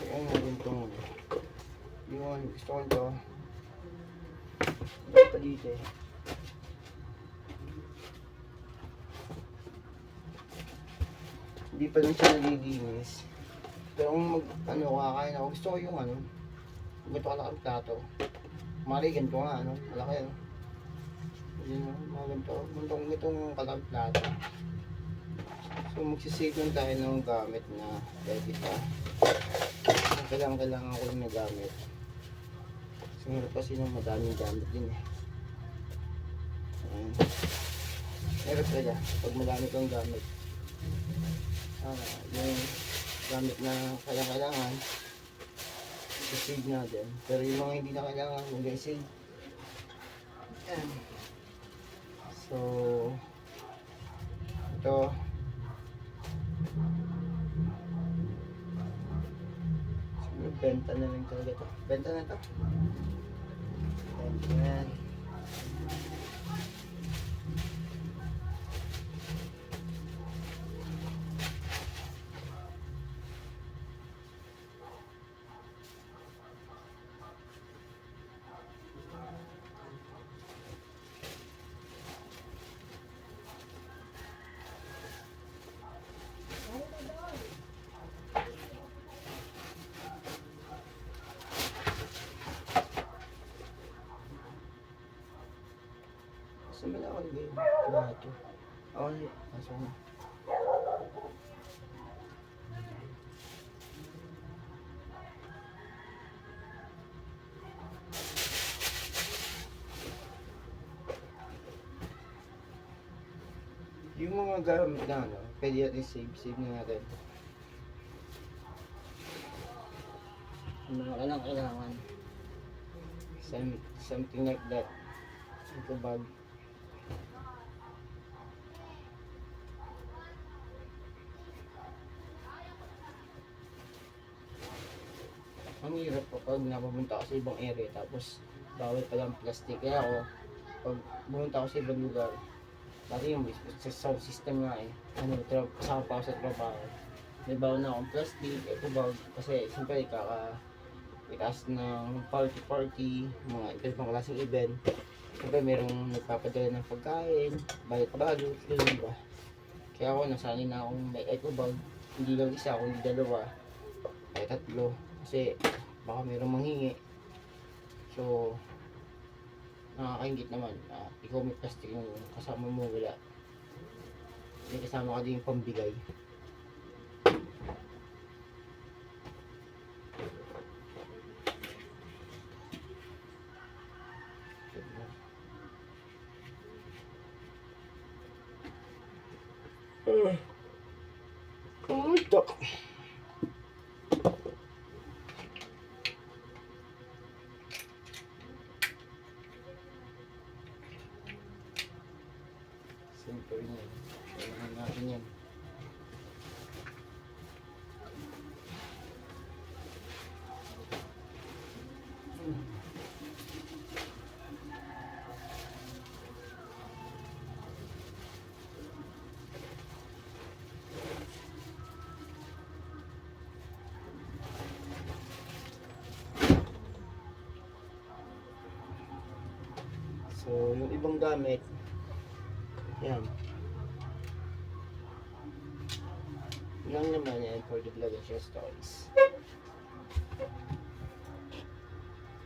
Yung ganitong yung gusto ko ito. Ito pa dito eh. Hindi pa rin siya nalilinis. Pero kung kakain ako, gusto ko yung ganito kalaki ang plato. Mali, ganito nga, malaki, yun, mga ganitong kalaki plato. So, magsisave lang tayo ng gamit na pwede pa. Kailangan ko yung nagamit. Kasi meron kasi ng madaming gamit din eh. Ayan. Meron talaga, pag madami kang gamit. Yung gamit na kailangan i-save natin. Pero yung mga hindi na kailangan, huwag i-save. Ayan. So, ito. Siguro benta na lang talaga ito. Benta na ito. Benta na yan. Saan ba nakalagay yung plato? Okay, pasok na. Yung mga gamit na pwede natin save na natin. Yung mga kailangan. Something like that. Ito bag. Ang hirap kapag napapunta ako sa ibang area tapos bawal palang plastic. Kaya ako, pag pumunta ako sa ibang lugar, dati yung sa sound system nga eh, kasama pa ako sa trabaho. May bawal na akong plastic, ito bag, kasi siyempre itaas ng party, mga ibang klaseng event. Siyempre merong nagpapadala ng pagkain, balot-balot, gano'n ba. Kaya ako nasanay na akong may eco bag, hindi lang isa, kundi dalawa, ay tatlo. Kasi baka mayroong manghingi. So, nakakaingit naman. Ikaw may plastic yung kasama mo, wala. May kasama ka din yung pambigay. Ito. Simple yan. Kailangan natin yan. So, yung ibang gamit, yan. Lang naman yan for the vlog and share stories.